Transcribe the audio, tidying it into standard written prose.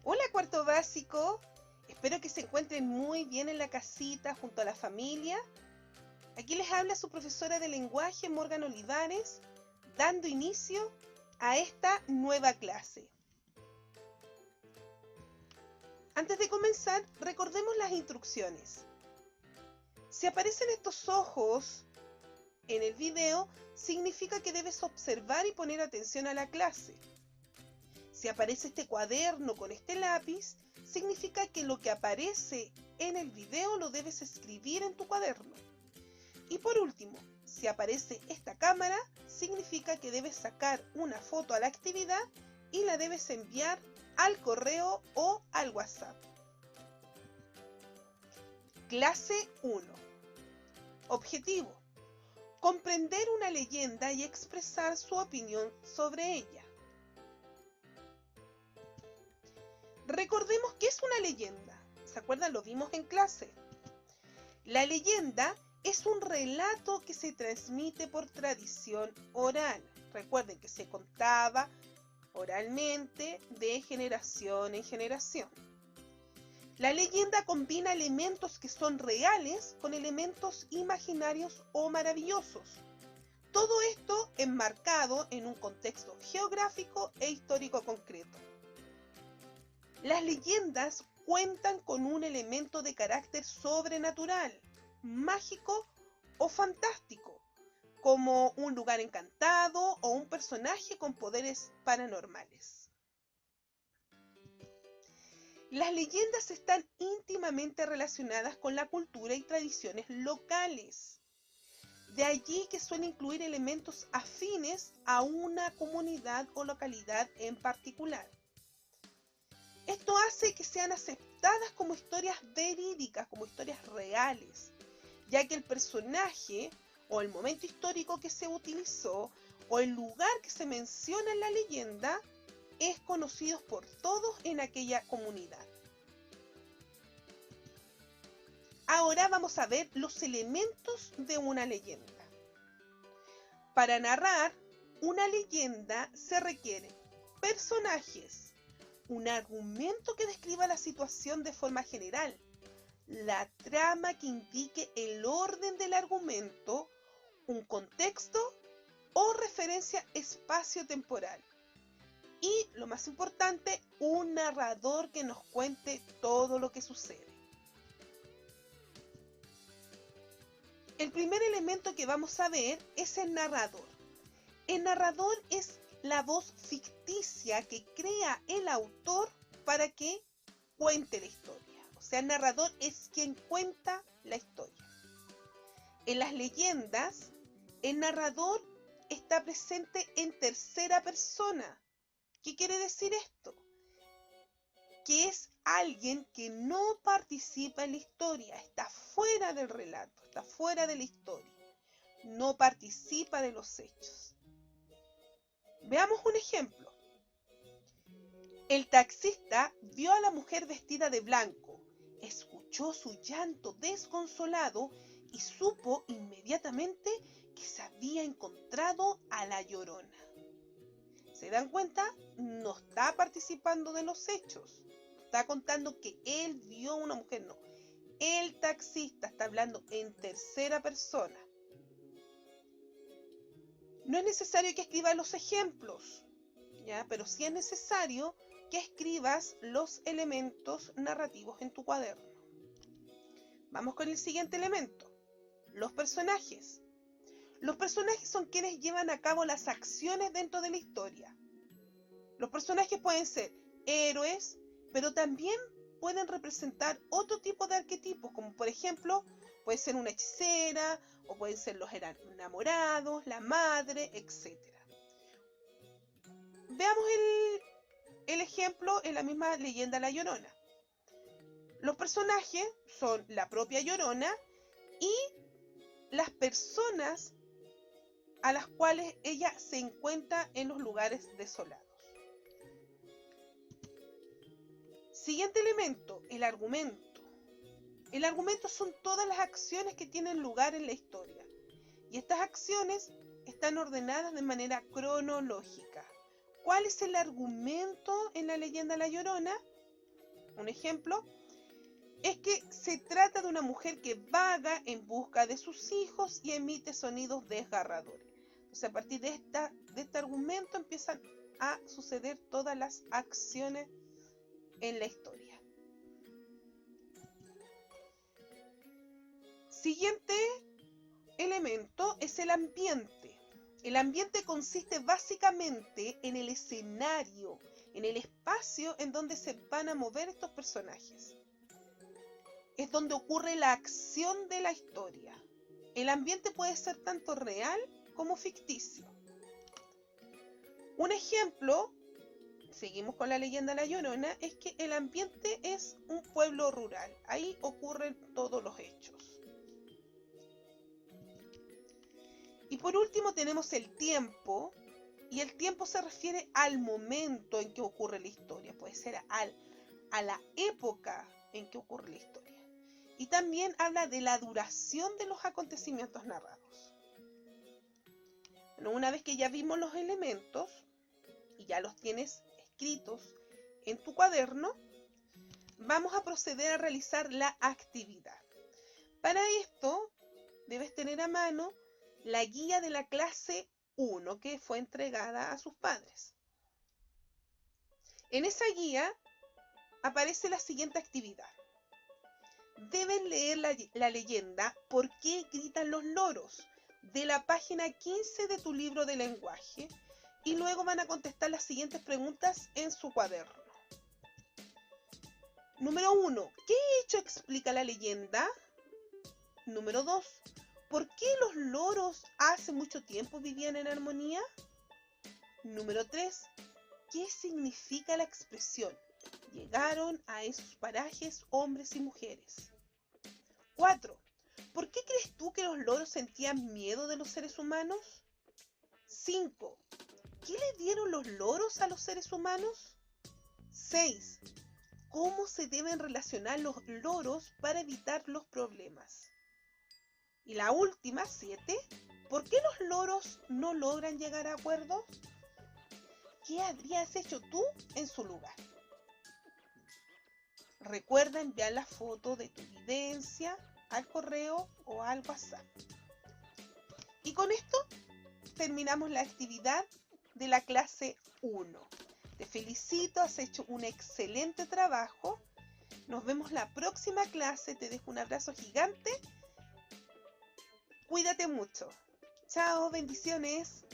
Hola cuarto básico, espero que se encuentren muy bien en la casita junto a la familia. Aquí les habla su profesora de lenguaje Morgan Olivares, dando inicio a esta nueva clase. Antes de comenzar, recordemos las instrucciones. Si aparecen estos ojos en el video, significa que debes observar y poner atención a la clase. Si aparece este cuaderno con este lápiz, significa que lo que aparece en el video lo debes escribir en tu cuaderno. Y por último, si aparece esta cámara, significa que debes sacar una foto a la actividad y la debes enviar al correo o al WhatsApp. Clase 1. Objetivo: comprender una leyenda y expresar su opinión sobre ella. Recordemos qué es una leyenda. ¿Se acuerdan? Lo vimos en clase. La leyenda es un relato que se transmite por tradición oral. Recuerden que se contaba oralmente de generación en generación. La leyenda combina elementos que son reales con elementos imaginarios o maravillosos. Todo esto enmarcado en un contexto geográfico e histórico concreto. Las leyendas cuentan con un elemento de carácter sobrenatural, mágico o fantástico, como un lugar encantado o un personaje con poderes paranormales. Las leyendas están íntimamente relacionadas con la cultura y tradiciones locales. De allí que suelen incluir elementos afines a una comunidad o localidad en particular. Esto hace que sean aceptadas como historias verídicas, como historias reales, ya que el personaje o el momento histórico que se utilizó o el lugar que se menciona en la leyenda es conocido por todos en aquella comunidad. Ahora vamos a ver los elementos de una leyenda. Para narrar una leyenda se requieren personajes, un argumento que describa la situación de forma general, la trama que indique el orden del argumento, un contexto o referencia espacio-temporal. Y, lo más importante, un narrador que nos cuente todo lo que sucede. El primer elemento que vamos a ver es el narrador. El narrador es la voz ficticia que crea el autor para que cuente la historia. O sea, el narrador es quien cuenta la historia. En las leyendas, el narrador está presente en tercera persona. ¿Qué quiere decir esto? Que es alguien que no participa en la historia, está fuera del relato, está fuera de la historia, no participa de los hechos. Veamos un ejemplo. El taxista vio a la mujer vestida de blanco, escuchó su llanto desconsolado y supo inmediatamente que se había encontrado a la Llorona. ¿Se dan cuenta? No está participando de los hechos. Está contando que él vio a una mujer, no. El taxista está hablando en tercera persona. No es necesario que escribas los ejemplos, ¿ya? Pero sí es necesario que escribas los elementos narrativos en tu cuaderno. Vamos con el siguiente elemento. Los personajes. Los personajes son quienes llevan a cabo las acciones dentro de la historia. Los personajes pueden ser héroes, pero también pueden representar otro tipo de arquetipos, como por ejemplo, puede ser una hechicera, o pueden ser los enamorados, la madre, etc. Veamos el ejemplo en la misma leyenda La Llorona. Los personajes son la propia Llorona y las personas a las cuales ella se encuentra en los lugares desolados. Siguiente elemento, el argumento. El argumento son todas las acciones que tienen lugar en la historia. Y estas acciones están ordenadas de manera cronológica. ¿Cuál es el argumento en la leyenda La Llorona? Un ejemplo es que se trata de una mujer que vaga en busca de sus hijos y emite sonidos desgarradores. Entonces, a partir de este argumento empiezan a suceder todas las acciones en la historia. Siguiente elemento es el ambiente. El ambiente consiste básicamente en el escenario, en el espacio en donde se van a mover estos personajes. Es donde ocurre la acción de la historia. El ambiente puede ser tanto real como ficticio. Un ejemplo, seguimos con la leyenda La Llorona, es que el ambiente es un pueblo rural. Ahí ocurren todos los hechos. Y por último tenemos el tiempo, y el tiempo se refiere al momento en que ocurre la historia, puede ser a la época en que ocurre la historia. Y también habla de la duración de los acontecimientos narrados. Bueno, una vez que ya vimos los elementos, y ya los tienes escritos en tu cuaderno, vamos a proceder a realizar la actividad. Para esto, debes tener a mano la guía de la clase 1 que fue entregada a sus padres. En esa guía aparece la siguiente actividad. Deben leer la leyenda ¿Por qué gritan los loros? De la página 15 de tu libro de lenguaje, y luego van a contestar las siguientes preguntas en su cuaderno. Número 1. ¿Qué hecho explica la leyenda? Número 2. ¿Por qué los loros hace mucho tiempo vivían en armonía? Número 3. ¿Qué significa la expresión? Llegaron a esos parajes hombres y mujeres. 4. ¿Por qué crees tú que los loros sentían miedo de los seres humanos? 5. ¿Qué le dieron los loros a los seres humanos? 6. ¿Cómo se deben relacionar los loros para evitar los problemas? Y la última, 7. ¿Por qué los loros no logran llegar a acuerdos? ¿Qué habrías hecho tú en su lugar? Recuerda enviar la foto de tu evidencia al correo o al WhatsApp. Y con esto terminamos la actividad de la clase 1. Te felicito, has hecho un excelente trabajo. Nos vemos la próxima clase. Te dejo un abrazo gigante. Cuídate mucho. Chao, bendiciones.